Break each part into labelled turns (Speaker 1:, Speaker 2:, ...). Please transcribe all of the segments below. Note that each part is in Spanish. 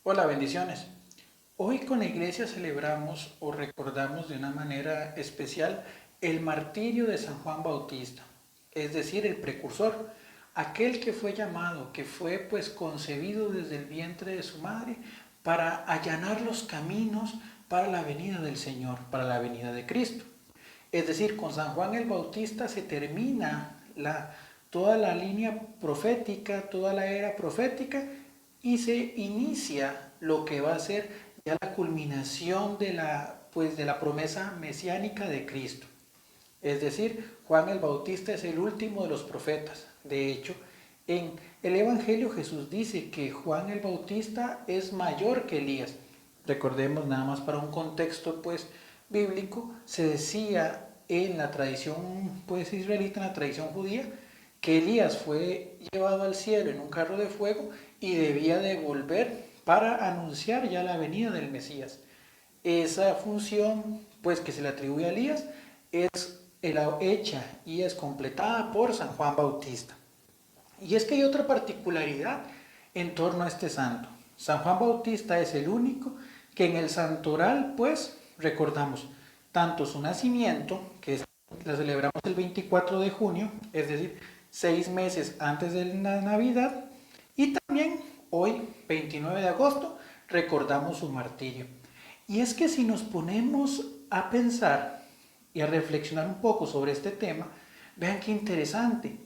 Speaker 1: Hola, bendiciones. Hoy con la iglesia celebramos o recordamos de una manera especial el martirio de San Juan Bautista, es decir, el precursor, aquel que fue llamado, que fue pues concebido desde el vientre de su madre para allanar los caminos para la venida del Señor, para la venida de Cristo. Es decir, con San Juan el Bautista se termina toda la línea profética, toda la era profética y se inicia lo que va a ser ya la culminación de la promesa mesiánica de Cristo. Es decir, Juan el Bautista es el último de los profetas. De hecho, en el Evangelio Jesús dice que Juan el Bautista es mayor que Elías. Recordemos nada más para un contexto pues bíblico, se decía en la tradición pues israelita, en la tradición judía, que Elías fue llevado al cielo en un carro de fuego y debía de volver para anunciar ya la venida del Mesías. Esa función pues que se le atribuye a Elías es hecha y es completada por San Juan Bautista. Y es que hay otra particularidad en torno a este santo. San Juan Bautista es el único que en el santoral pues recordamos tanto su nacimiento, que la celebramos el 24 de junio, es decir, 6 meses antes de la Navidad, y también hoy, 29 de agosto, recordamos su martirio. Y es que si nos ponemos a pensar y a reflexionar un poco sobre este tema, vean qué interesante.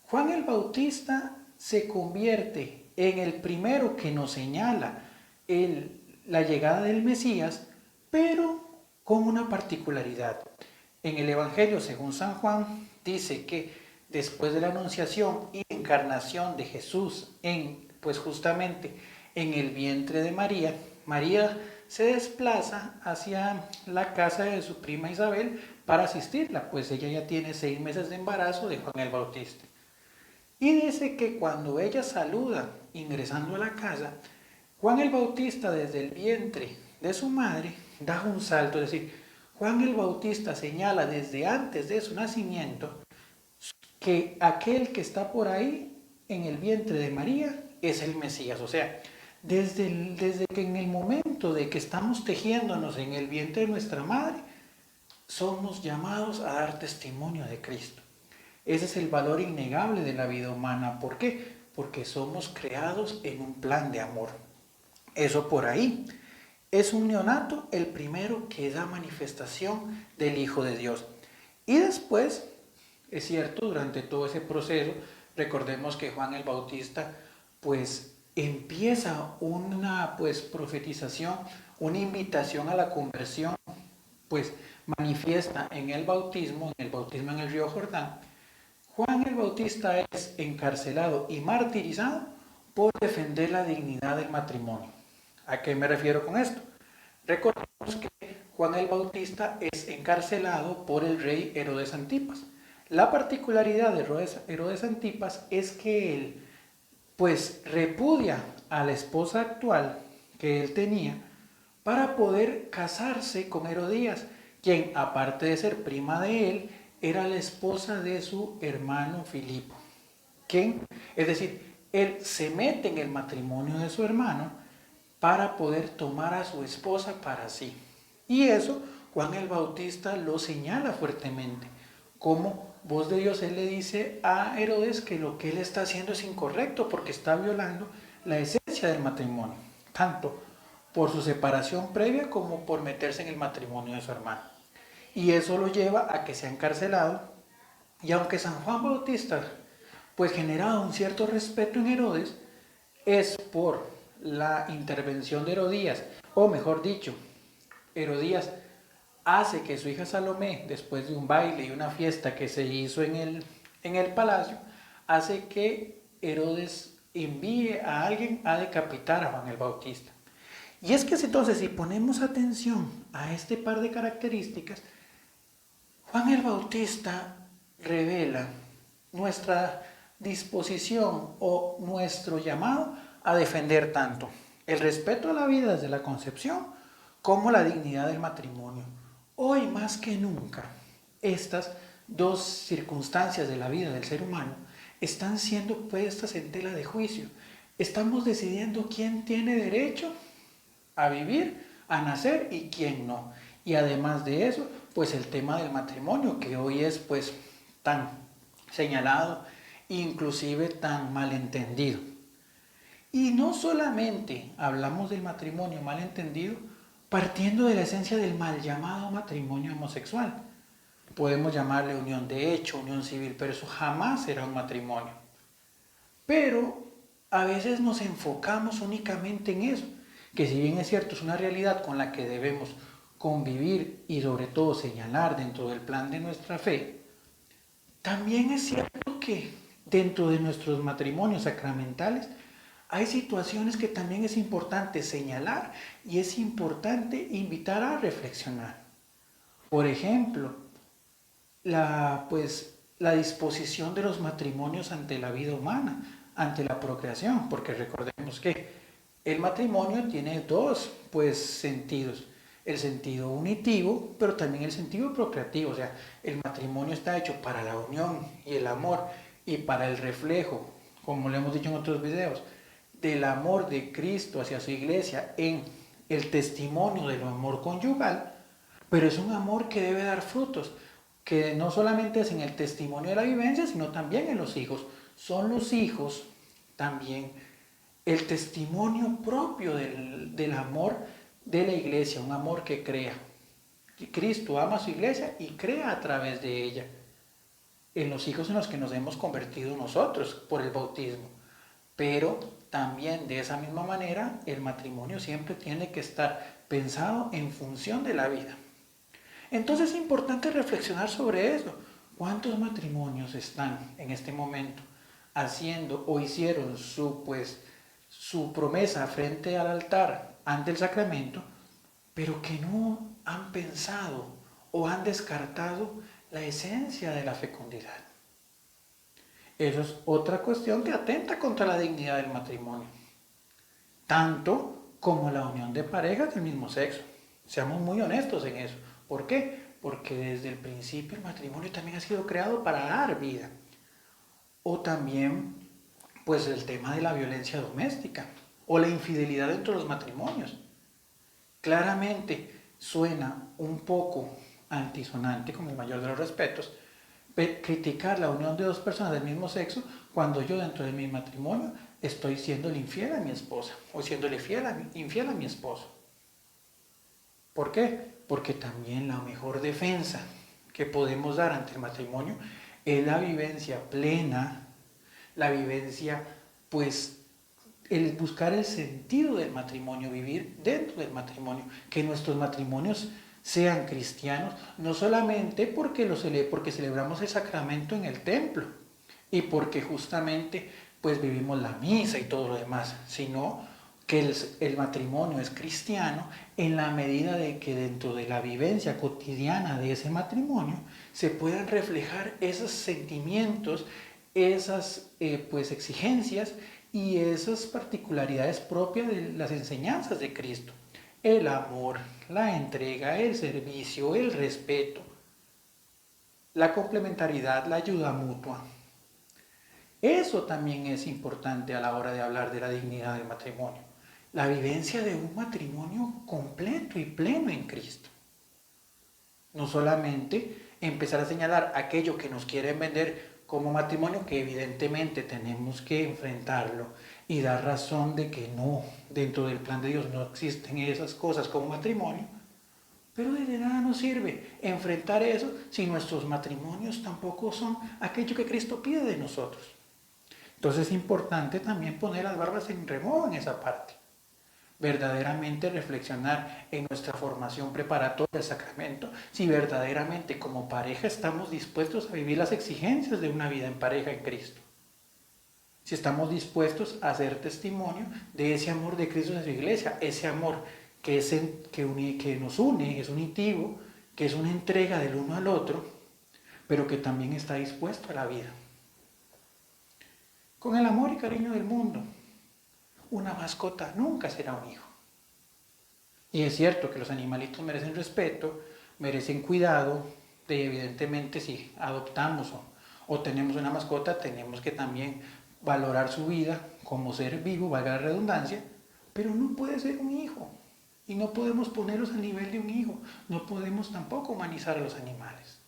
Speaker 1: Juan el Bautista se convierte en el primero que nos señala la llegada del Mesías, pero con una particularidad. En el Evangelio, según San Juan, dice que después de la anunciación y encarnación de Jesús pues justamente en el vientre de María, María se desplaza hacia la casa de su prima Isabel para asistirla, pues ella ya tiene 6 meses de embarazo de Juan el Bautista. Y dice que cuando ella saluda ingresando a la casa, Juan el Bautista desde el vientre de su madre da un salto, es decir, Juan el Bautista señala desde antes de su nacimiento que aquel que está por ahí en el vientre de María es el Mesías. O sea, desde que en el momento de que estamos tejiéndonos en el vientre de nuestra madre, somos llamados a dar testimonio de Cristo. Ese es el valor innegable de la vida humana. ¿Por qué? Porque somos creados en un plan de amor. Eso por ahí. Es un neonato el primero que da manifestación del Hijo de Dios. Y después, es cierto, durante todo ese proceso, recordemos que Juan el Bautista pues empieza una pues profetización, una invitación a la conversión, pues manifiesta en el bautismo en el río Jordán. Juan el Bautista es encarcelado y martirizado por defender la dignidad del matrimonio. ¿A qué me refiero con esto? Recordemos que Juan el Bautista es encarcelado por el rey Herodes Antipas. La particularidad de Herodes Antipas es que él pues repudia a la esposa actual que él tenía para poder casarse con Herodías, quien aparte de ser prima de él, era la esposa de su hermano Filipo. ¿Quién? Es decir, él se mete en el matrimonio de su hermano para poder tomar a su esposa para sí. Y eso Juan el Bautista lo señala fuertemente. Como voz de Dios, él le dice a Herodes que lo que él está haciendo es incorrecto porque está violando la esencia del matrimonio, tanto por su separación previa como por meterse en el matrimonio de su hermano. Y eso lo lleva a que sea encarcelado. Y aunque San Juan Bautista pues generaba un cierto respeto en Herodes, es por la intervención de Herodías, o mejor dicho, Herodías hace que su hija Salomé, después de un baile y una fiesta que se hizo en el palacio, hace que Herodes envíe a alguien a decapitar a Juan el Bautista. Y es que entonces, si ponemos atención a este par de características, Juan el Bautista revela nuestra disposición o nuestro llamado a defender tanto el respeto a la vida desde la concepción como la dignidad del matrimonio. Hoy más que nunca, estas dos circunstancias de la vida del ser humano están siendo puestas en tela de juicio. estamos decidiendo quién tiene derecho a vivir, a nacer y quién no. Y además de eso, pues el tema del matrimonio, que hoy es pues tan señalado, inclusive tan malentendido. Y no solamente hablamos del matrimonio malentendido, partiendo de la esencia del mal llamado matrimonio homosexual. Podemos llamarle unión de hecho, unión civil, pero eso jamás será un matrimonio. Pero a veces nos enfocamos únicamente en eso, que si bien es cierto, es una realidad con la que debemos convivir y sobre todo señalar dentro del plan de nuestra fe, también es cierto que dentro de nuestros matrimonios sacramentales hay situaciones que también es importante señalar y es importante invitar a reflexionar. Por ejemplo, la disposición de los matrimonios ante la vida humana, ante la procreación, porque recordemos que el matrimonio tiene dos sentidos, el sentido unitivo, pero también el sentido procreativo, o sea, el matrimonio está hecho para la unión y el amor y para el reflejo, como lo hemos dicho en otros videos, del amor de Cristo hacia su iglesia en el testimonio del amor conyugal, pero es un amor que debe dar frutos, que no solamente es en el testimonio de la vivencia, sino también en los hijos. Son los hijos también el testimonio propio del amor de la iglesia, un amor que crea. Cristo ama a su iglesia y crea a través de ella, en los hijos en los que nos hemos convertido nosotros por el bautismo. Pero también de esa misma manera el matrimonio siempre tiene que estar pensado en función de la vida. Entonces es importante reflexionar sobre eso. ¿Cuántos matrimonios están en este momento haciendo o hicieron su promesa frente al altar ante el sacramento, pero que no han pensado o han descartado la esencia de la fecundidad? Eso es otra cuestión que atenta contra la dignidad del matrimonio, tanto como la unión de parejas del mismo sexo. Seamos muy honestos en eso. ¿Por qué? Porque desde el principio el matrimonio también ha sido creado para dar vida. O también, pues el tema de la violencia doméstica o la infidelidad dentro de los matrimonios. Claramente suena un poco antisonante, con el mayor de los respetos, criticar la unión de dos personas del mismo sexo cuando yo dentro de mi matrimonio estoy siéndole infiel a mi esposa o siéndole infiel a mi esposo. ¿Por qué? Porque también la mejor defensa que podemos dar ante el matrimonio es la vivencia plena, la vivencia, el buscar el sentido del matrimonio, vivir dentro del matrimonio, que nuestros matrimonios sean cristianos, no solamente porque celebramos el sacramento en el templo y porque justamente vivimos la misa y todo lo demás, sino que el matrimonio es cristiano en la medida de que dentro de la vivencia cotidiana de ese matrimonio se puedan reflejar esos sentimientos, esas exigencias y esas particularidades propias de las enseñanzas de Cristo. El amor, la entrega, el servicio, el respeto, la complementariedad, la ayuda mutua. Eso también es importante a la hora de hablar de la dignidad del matrimonio. La vivencia de un matrimonio completo y pleno en Cristo. No solamente empezar a señalar aquello que nos quieren vender como matrimonio, que evidentemente tenemos que enfrentarlo y dar razón de que no, dentro del plan de Dios no existen esas cosas como matrimonio, pero de nada nos sirve enfrentar eso si nuestros matrimonios tampoco son aquello que Cristo pide de nosotros. Entonces es importante también poner las barbas en remojo en esa parte. Verdaderamente reflexionar en nuestra formación preparatoria al sacramento, si verdaderamente como pareja estamos dispuestos a vivir las exigencias de una vida en pareja en Cristo. Si estamos dispuestos a hacer testimonio de ese amor de Cristo en su iglesia, ese amor que nos une, es unitivo, que es una entrega del uno al otro, pero que también está dispuesto a la vida. Con el amor y cariño del mundo, una mascota nunca será un hijo. Y es cierto que los animalitos merecen respeto, merecen cuidado, evidentemente si adoptamos o tenemos una mascota, tenemos que también valorar su vida como ser vivo, valga la redundancia, pero no puede ser un hijo. Y no podemos ponerlos al nivel de un hijo. No podemos tampoco humanizar a los animales.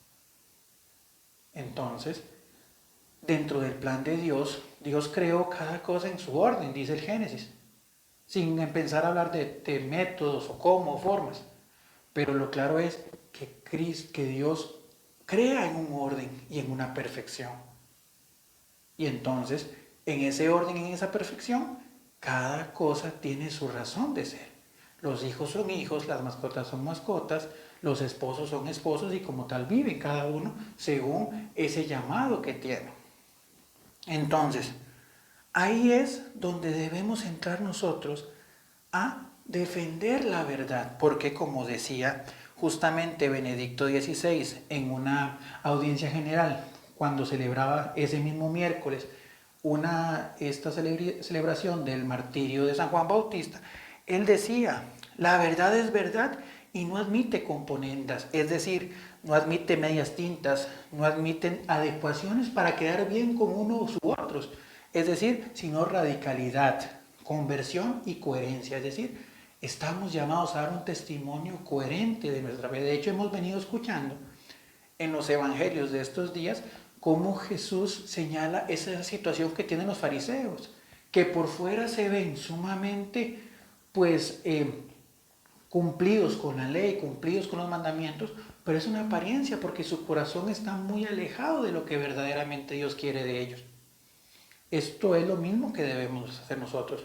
Speaker 1: Entonces, dentro del plan de Dios, Dios creó cada cosa en su orden, dice el Génesis, sin empezar a hablar de métodos o cómo, o formas. Pero lo claro es que Dios crea en un orden y en una perfección. Y entonces, en ese orden y en esa perfección, cada cosa tiene su razón de ser. Los hijos son hijos, las mascotas son mascotas, los esposos son esposos y como tal viven cada uno según ese llamado que tiene. Entonces, ahí es donde debemos entrar nosotros a defender la verdad, porque como decía justamente Benedicto XVI en una audiencia general, cuando celebraba ese mismo miércoles esta celebración del martirio de San Juan Bautista, él decía, la verdad es verdad y no admite componendas, es decir, no admite medias tintas, no admiten adecuaciones para quedar bien con unos u otros, es decir, sino radicalidad, conversión y coherencia, es decir, estamos llamados a dar un testimonio coherente de nuestra fe. De hecho, hemos venido escuchando en los evangelios de estos días cómo Jesús señala esa situación que tienen los fariseos, que por fuera se ven sumamente, pues, cumplidos con la ley, cumplidos con los mandamientos, pero es una apariencia porque su corazón está muy alejado de lo que verdaderamente Dios quiere de ellos. Esto es lo mismo que debemos hacer nosotros.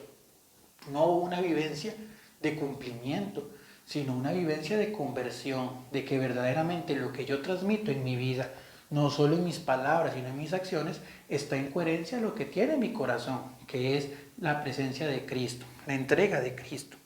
Speaker 1: No una vivencia de cumplimiento, sino una vivencia de conversión, de que verdaderamente lo que yo transmito en mi vida, no solo en mis palabras, sino en mis acciones, está en coherencia a lo que tiene mi corazón, que es la presencia de Cristo, la entrega de Cristo.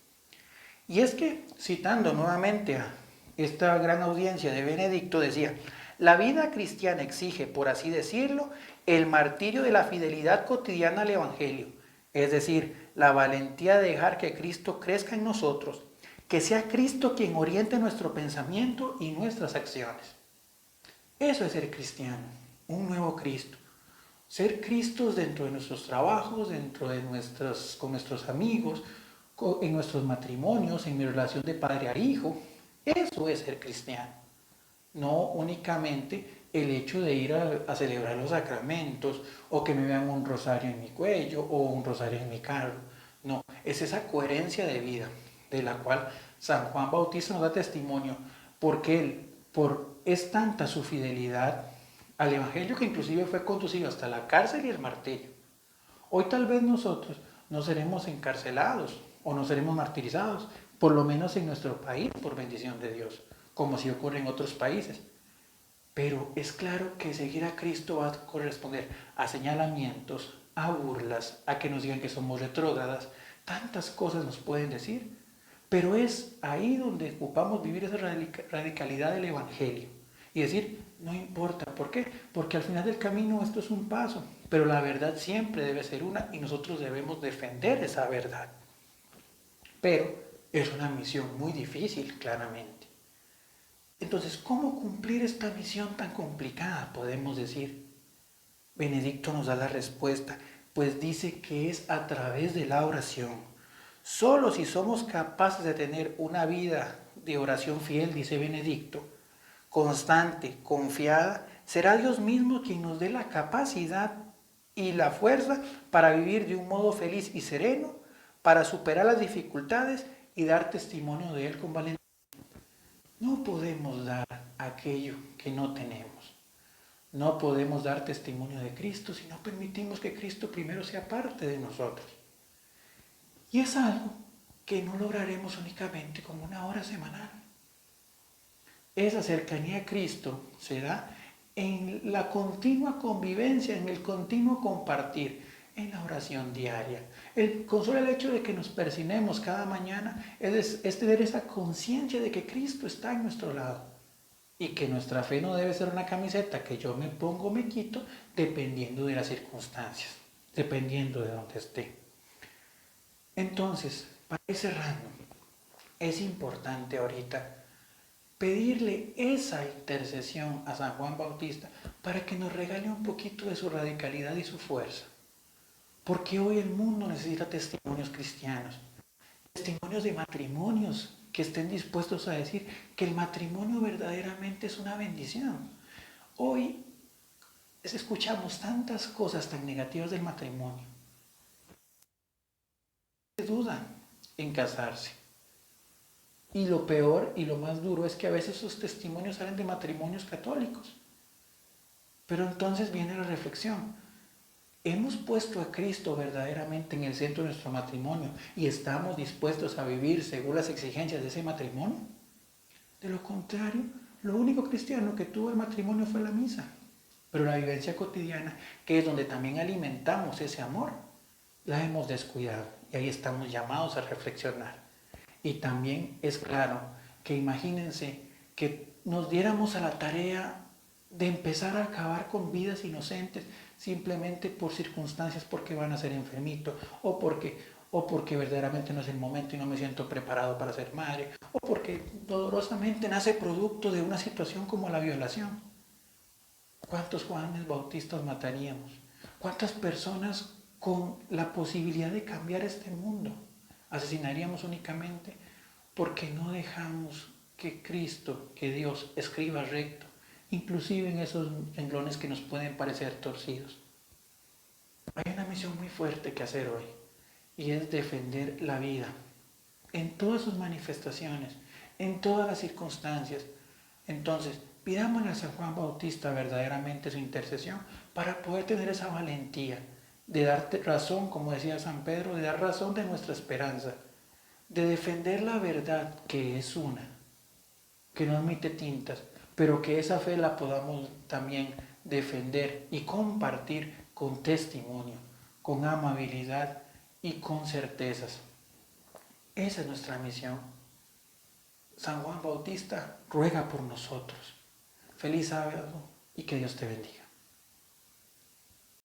Speaker 1: Y es que, citando nuevamente a esta gran audiencia de Benedicto, decía, la vida cristiana exige, por así decirlo, el martirio de la fidelidad cotidiana al Evangelio, es decir, la valentía de dejar que Cristo crezca en nosotros, que sea Cristo quien oriente nuestro pensamiento y nuestras acciones. Eso es ser cristiano, un nuevo Cristo. Ser Cristos dentro de nuestros trabajos, dentro de con nuestros amigos, en nuestros matrimonios, en mi relación de padre a hijo. Eso es ser cristiano. No únicamente el hecho de ir a celebrar los sacramentos o que me vean un rosario en mi cuello o un rosario en mi carro. No, es esa coherencia de vida de la cual San Juan Bautista nos da testimonio, porque es tanta su fidelidad al Evangelio que inclusive fue conducido hasta la cárcel y el martirio. Hoy tal vez nosotros no seremos encarcelados o no seremos martirizados, por lo menos en nuestro país, por bendición de Dios, como si ocurre en otros países. Pero es claro que seguir a Cristo va a corresponder a señalamientos, a burlas, a que nos digan que somos retrógradas. Tantas cosas nos pueden decir, pero es ahí donde ocupamos vivir esa radicalidad del Evangelio y decir, no importa, ¿por qué? Porque al final del camino esto es un paso, pero la verdad siempre debe ser una y nosotros debemos defender esa verdad. Pero es una misión muy difícil, claramente. Entonces, ¿cómo cumplir esta misión tan complicada? Podemos decir. Benedicto nos da la respuesta, pues dice que es a través de la oración. Solo si somos capaces de tener una vida de oración fiel, dice Benedicto, constante, confiada, será Dios mismo quien nos dé la capacidad y la fuerza para vivir de un modo feliz y sereno, para superar las dificultades y dar testimonio de Él con valentía. No podemos dar aquello que no tenemos. No podemos dar testimonio de Cristo si no permitimos que Cristo primero sea parte de nosotros. Y es algo que no lograremos únicamente con una hora semanal. Esa cercanía a Cristo se da en la continua convivencia, en el continuo compartir, en la oración diaria. Con solo el hecho de que nos persinemos cada mañana es tener esa conciencia de que Cristo está en nuestro lado y que nuestra fe no debe ser una camiseta que yo me pongo o me quito dependiendo de las circunstancias, dependiendo de donde esté. Entonces, para ir cerrando, es importante ahorita pedirle esa intercesión a San Juan Bautista para que nos regale un poquito de su radicalidad y su fuerza. Porque hoy el mundo necesita testimonios cristianos, testimonios de matrimonios que estén dispuestos a decir que el matrimonio verdaderamente es una bendición. Hoy escuchamos tantas cosas tan negativas del matrimonio. Se duda en casarse. Y lo peor y lo más duro es que a veces esos testimonios salen de matrimonios católicos. Pero entonces viene la reflexión. ¿Hemos puesto a Cristo verdaderamente en el centro de nuestro matrimonio y estamos dispuestos a vivir según las exigencias de ese matrimonio? De lo contrario, lo único cristiano que tuvo el matrimonio fue la misa. Pero la vivencia cotidiana, que es donde también alimentamos ese amor, la hemos descuidado y ahí estamos llamados a reflexionar. Y también es claro que imagínense que nos diéramos a la tarea de empezar a acabar con vidas inocentes simplemente por circunstancias, porque van a ser enfermitos o porque verdaderamente no es el momento y no me siento preparado para ser madre, o porque dolorosamente nace producto de una situación como la violación. ¿Cuántos Juanes Bautistas mataríamos? ¿Cuántas personas con la posibilidad de cambiar este mundo asesinaríamos únicamente porque no dejamos que Cristo, que Dios escriba recto, inclusive en esos renglones que nos pueden parecer torcidos? Hay una misión muy fuerte que hacer hoy y es defender la vida en todas sus manifestaciones, en todas las circunstancias. Entonces, pidámosle a San Juan Bautista verdaderamente su intercesión para poder tener esa valentía de dar razón, como decía San Pedro, de dar razón de nuestra esperanza, de defender la verdad que es una, que no admite tintas, pero que esa fe la podamos también defender y compartir con testimonio, con amabilidad y con certezas. Esa es nuestra misión. San Juan Bautista ruega por nosotros. Feliz sábado y que Dios te bendiga.